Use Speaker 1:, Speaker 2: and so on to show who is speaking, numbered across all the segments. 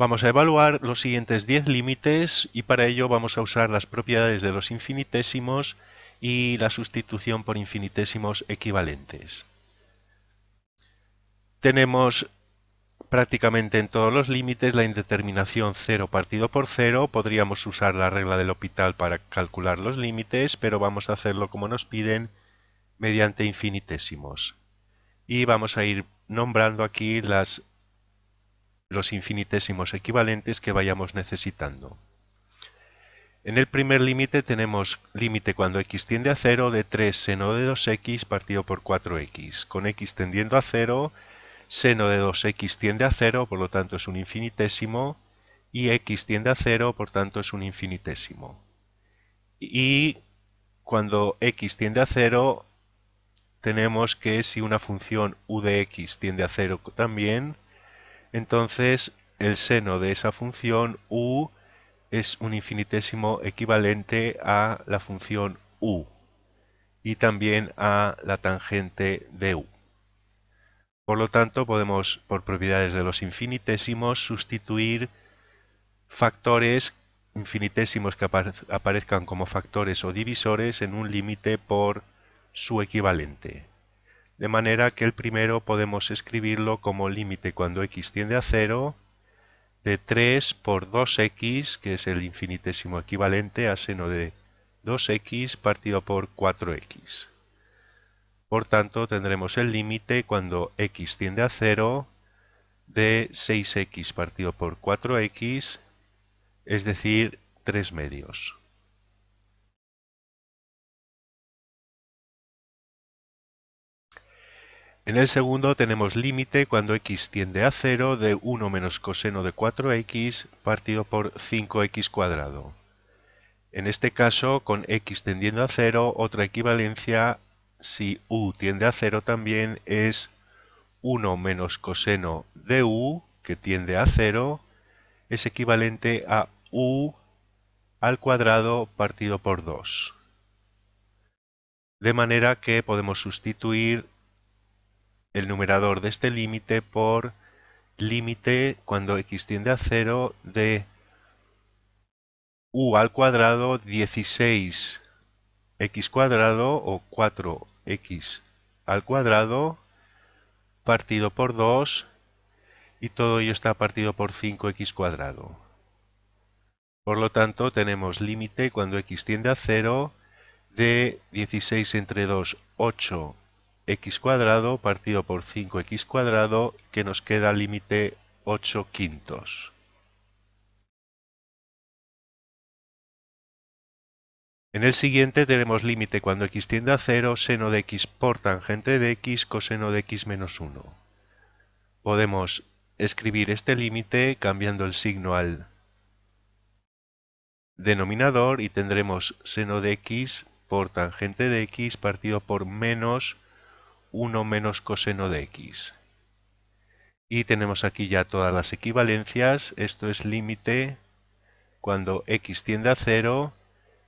Speaker 1: Vamos a evaluar los siguientes 10 límites y para ello vamos a usar las propiedades de los infinitésimos y la sustitución por infinitésimos equivalentes. Tenemos prácticamente en todos los límites la indeterminación 0 partido por 0. Podríamos usar la regla del L'Hopital para calcular los límites, pero vamos a hacerlo como nos piden mediante infinitésimos. Y vamos a ir nombrando aquí los infinitésimos equivalentes que vayamos necesitando. En el primer límite tenemos límite cuando x tiende a 0 de 3 seno de 2x partido por 4x. Con x tendiendo a 0, seno de 2x tiende a 0, por lo tanto es un infinitésimo, y x tiende a 0, por tanto es un infinitésimo. Y cuando x tiende a 0, tenemos que si una función u de x tiende a 0 también, entonces el seno de esa función u es un infinitésimo equivalente a la función u y también a la tangente de u. Por lo tanto, podemos, por propiedades de los infinitésimos, sustituir factores infinitésimos que aparezcan como factores o divisores en un límite por su equivalente. De manera que el primero podemos escribirlo como límite cuando x tiende a 0 de 3 por 2x, que es el infinitésimo equivalente a seno de 2x partido por 4x. Por tanto, tendremos el límite cuando x tiende a 0 de 6x partido por 4x, es decir, 3 medios. En el segundo tenemos límite cuando x tiende a 0 de 1 menos coseno de 4x partido por 5x cuadrado. En este caso, con x tendiendo a 0, otra equivalencia, si u tiende a 0 también, es 1 menos coseno de u, que tiende a 0, es equivalente a u al cuadrado partido por 2. De manera que podemos sustituir el numerador de este límite por límite cuando x tiende a 0 de u al cuadrado 16x cuadrado o 4x al cuadrado partido por 2 y todo ello está partido por 5x cuadrado. Por lo tanto, tenemos límite cuando x tiende a 0 de 16 entre 2, 8x cuadrado partido por 5x cuadrado, que nos queda límite 8 quintos. En el siguiente tenemos límite cuando x tiende a 0, seno de x por tangente de x, coseno de x menos 1. Podemos escribir este límite cambiando el signo al denominador y tendremos seno de x por tangente de x partido por menos 1 menos coseno de x. Y tenemos aquí ya todas las equivalencias. Esto es límite cuando x tiende a 0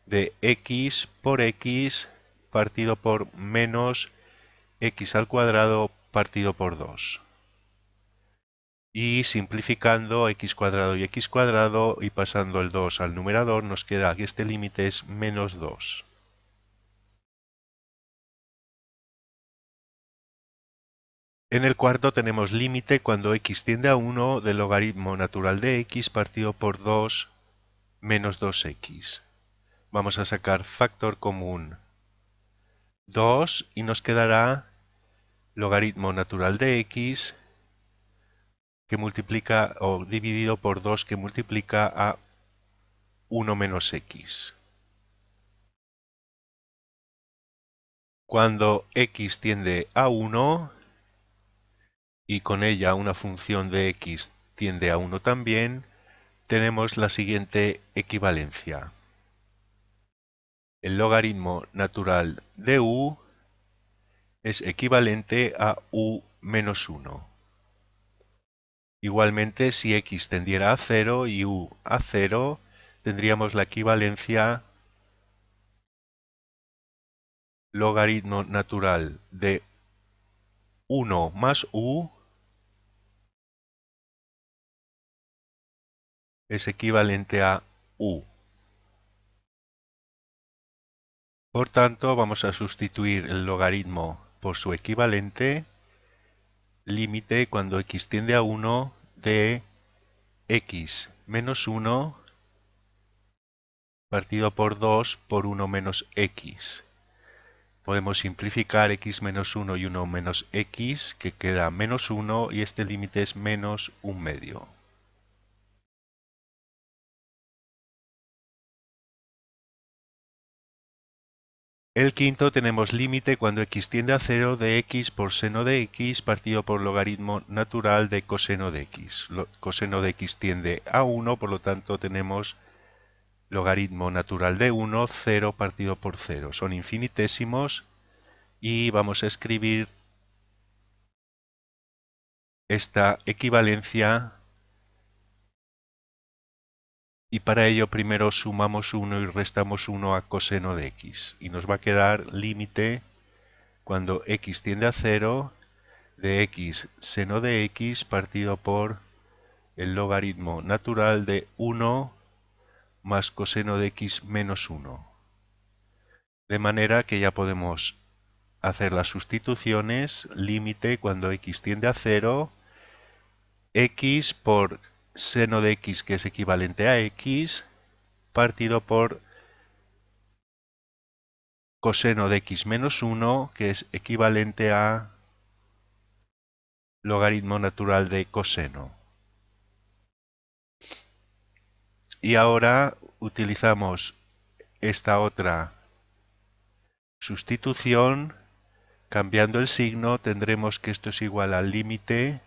Speaker 1: de x por x partido por menos x al cuadrado partido por 2. Y simplificando x cuadrado y pasando el 2 al numerador, nos queda que este límite es menos 2. En el cuarto tenemos límite cuando x tiende a 1 del logaritmo natural de x partido por 2 menos 2x. Vamos a sacar factor común 2 y nos quedará logaritmo natural de x que multiplica o dividido por 2 que multiplica a 1 menos x. Cuando x tiende a 1 y con ella una función de x tiende a 1 también, tenemos la siguiente equivalencia. El logaritmo natural de u es equivalente a u menos 1. Igualmente, si x tendiera a 0 y u a 0, tendríamos la equivalencia logaritmo natural de 1 más u es equivalente a u. Por tanto, vamos a sustituir el logaritmo por su equivalente, límite cuando x tiende a 1 de x menos 1 partido por 2 por 1 menos x. Podemos simplificar x menos 1 y 1 menos x, que queda menos 1, y este límite es menos 1/2. El quinto tenemos límite cuando x tiende a 0 de x por seno de x partido por logaritmo natural de coseno de x. Coseno de x tiende a 1, por lo tanto tenemos logaritmo natural de 1, 0 partido por 0. Son infinitésimos y vamos a escribir esta equivalencia, y para ello primero sumamos 1 y restamos 1 a coseno de x. Y nos va a quedar límite cuando x tiende a 0 de x seno de x partido por el logaritmo natural de 1 más coseno de x menos 1. De manera que ya podemos hacer las sustituciones. Límite cuando x tiende a 0, x por seno de x, que es equivalente a x, partido por coseno de x menos 1, que es equivalente a logaritmo natural de coseno. Y ahora utilizamos esta otra sustitución. Cambiando el signo, tendremos que esto es igual al límite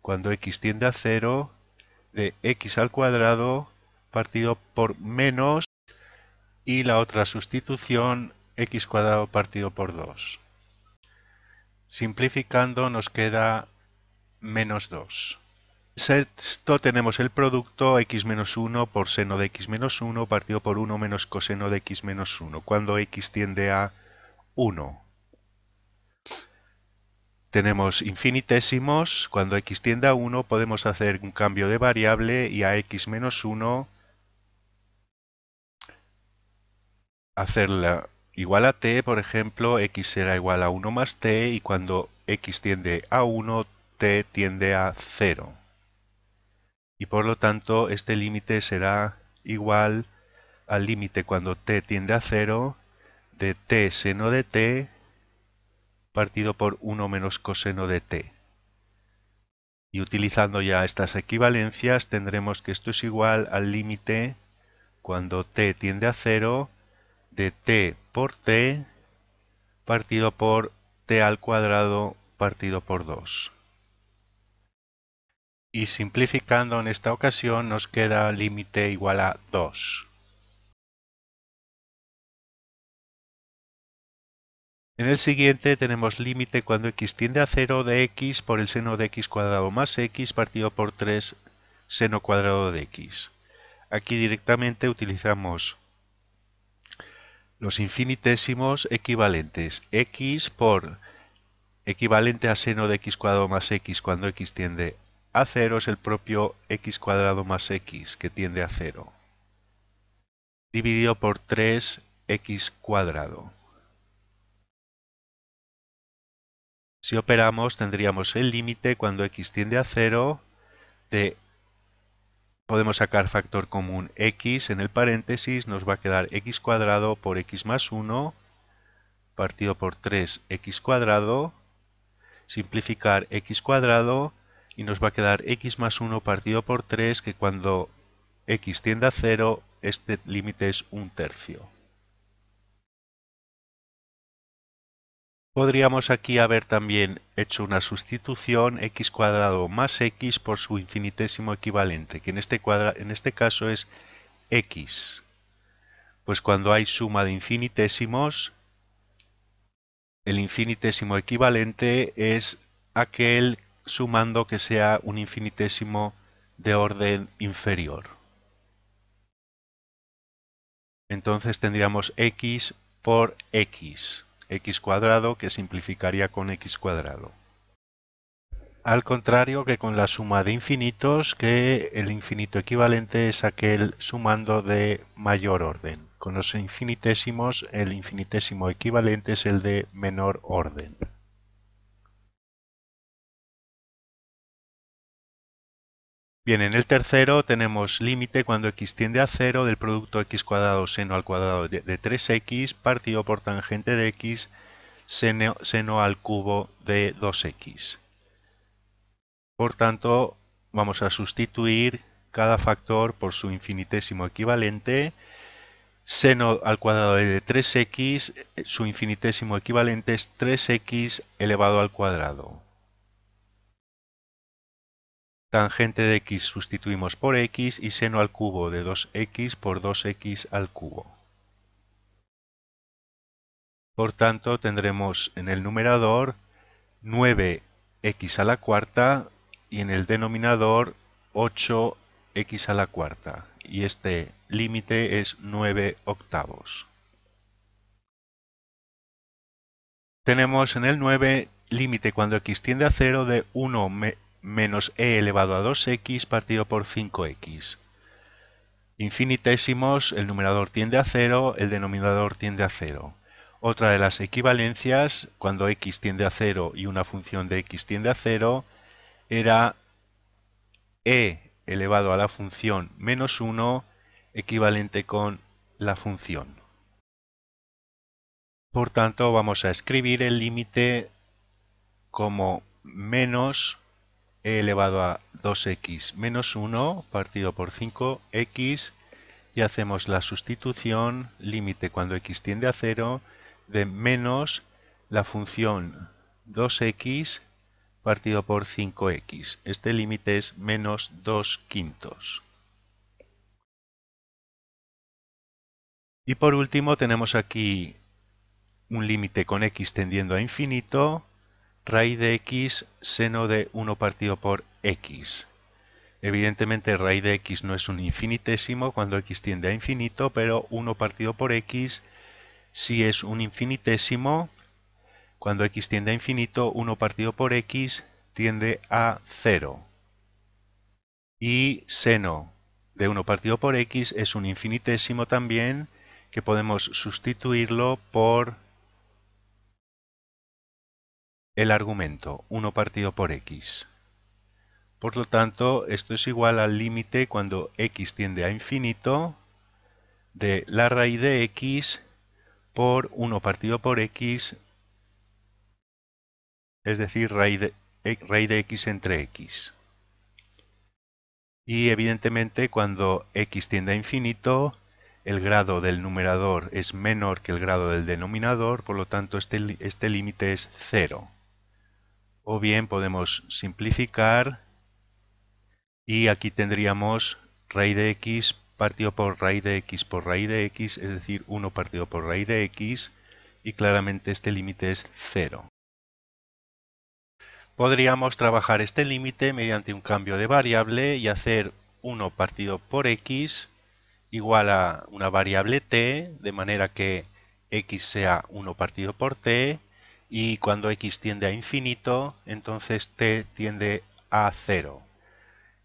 Speaker 1: cuando x tiende a 0 de x al cuadrado partido por menos, y la otra sustitución, x cuadrado partido por 2. Simplificando nos queda menos 2. Esto tenemos el producto x menos 1 por seno de x menos 1 partido por 1 menos coseno de x menos 1, cuando x tiende a 1. Tenemos infinitésimos. Cuando x tiende a 1 podemos hacer un cambio de variable y a x menos 1 hacerla igual a t. Por ejemplo, x será igual a 1 más t, y cuando x tiende a 1, t tiende a 0. Y por lo tanto este límite será igual al límite cuando t tiende a 0 de t seno de t partido por 1 menos coseno de t. Y utilizando ya estas equivalencias tendremos que esto es igual al límite cuando t tiende a 0 de t por t partido por t al cuadrado partido por 2. Y simplificando en esta ocasión nos queda límite igual a 2. En el siguiente tenemos límite cuando x tiende a 0 de x por el seno de x cuadrado más x partido por 3 seno cuadrado de x. Aquí directamente utilizamos los infinitésimos equivalentes. X por equivalente a seno de x cuadrado más x cuando x tiende a 0 es el propio x cuadrado más x, que tiende a 0, dividido por 3x cuadrado. Si operamos tendríamos el límite cuando x tiende a 0 de, podemos sacar factor común x en el paréntesis, nos va a quedar x cuadrado por x más 1 partido por 3x cuadrado, simplificar x cuadrado y nos va a quedar x más 1 partido por 3, que cuando x tiende a 0 este límite es 1/3. Podríamos aquí haber también hecho una sustitución, x cuadrado más x por su infinitésimo equivalente, que en este caso es x. Pues cuando hay suma de infinitésimos, el infinitésimo equivalente es aquel sumando que sea un infinitésimo de orden inferior. Entonces tendríamos x por x cuadrado, que simplificaría con x cuadrado. Al contrario que con la suma de infinitos, que el infinito equivalente es aquel sumando de mayor orden. Con los infinitésimos, el infinitésimo equivalente es el de menor orden. Bien, en el tercero tenemos límite cuando x tiende a 0 del producto x cuadrado seno al cuadrado de 3x partido por tangente de x seno al cubo de 2x. Por tanto, vamos a sustituir cada factor por su infinitésimo equivalente. Seno al cuadrado de 3x, su infinitésimo equivalente es 3x elevado al cuadrado. Tangente de x sustituimos por x y seno al cubo de 2x por 2x al cubo. Por tanto, tendremos en el numerador 9x a la cuarta y en el denominador 8x a la cuarta. Y este límite es 9 octavos. Tenemos en el 9 límite cuando x tiende a 0 de 1 menos e elevado a 2x partido por 5x. Infinitésimos, el numerador tiende a 0, el denominador tiende a 0. Otra de las equivalencias, cuando x tiende a 0 y una función de x tiende a 0, era e elevado a la función menos 1 equivalente con la función. Por tanto, vamos a escribir el límite como menos e elevado a 2x menos 1 partido por 5x y hacemos la sustitución límite cuando x tiende a 0 de menos la función 2x partido por 5x. Este límite es menos 2 quintos. Y por último tenemos aquí un límite con x tendiendo a infinito, raíz de x seno de 1 partido por x. Evidentemente raíz de x no es un infinitésimo cuando x tiende a infinito, pero 1 partido por x sí es un infinitésimo. Cuando x tiende a infinito, 1 partido por x tiende a 0. Y seno de 1 partido por x es un infinitésimo también, que podemos sustituirlo por el argumento 1 partido por x. Por lo tanto, esto es igual al límite cuando x tiende a infinito de la raíz de x por 1 partido por x, es decir, raíz de x entre x. Y evidentemente cuando x tiende a infinito, el grado del numerador es menor que el grado del denominador, por lo tanto este límite es 0. O bien podemos simplificar y aquí tendríamos raíz de x partido por raíz de x por raíz de x, es decir, 1 partido por raíz de x, y claramente este límite es 0. Podríamos trabajar este límite mediante un cambio de variable y hacer 1 partido por x igual a una variable t, de manera que x sea 1 partido por t, y cuando x tiende a infinito, entonces t tiende a 0.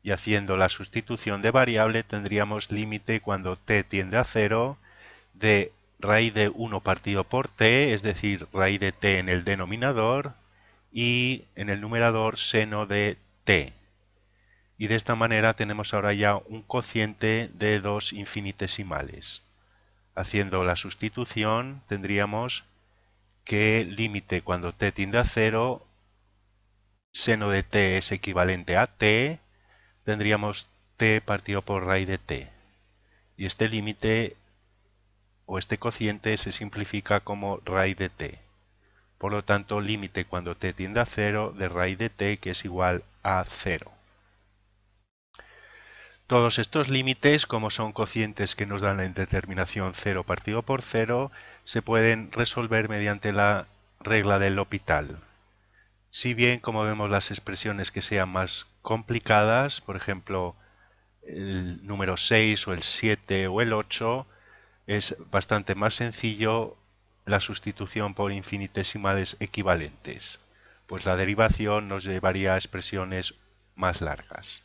Speaker 1: Y haciendo la sustitución de variable tendríamos límite cuando t tiende a 0 de raíz de 1 partido por t, es decir, raíz de t en el denominador, y en el numerador seno de t. Y de esta manera tenemos ahora ya un cociente de 2 infinitesimales. Haciendo la sustitución tendríamos que límite cuando t tiende a 0, seno de t es equivalente a t, tendríamos t partido por raíz de t. Y este límite o este cociente se simplifica como raíz de t. Por lo tanto, límite cuando t tiende a 0 de raíz de t, que es igual a 0. Todos estos límites, como son cocientes que nos dan la indeterminación 0 partido por 0, se pueden resolver mediante la regla del L'Hopital. Si bien, como vemos, las expresiones que sean más complicadas, por ejemplo, el número 6 o el 7 o el 8, es bastante más sencillo la sustitución por infinitesimales equivalentes. pues la derivación nos llevaría a expresiones más largas.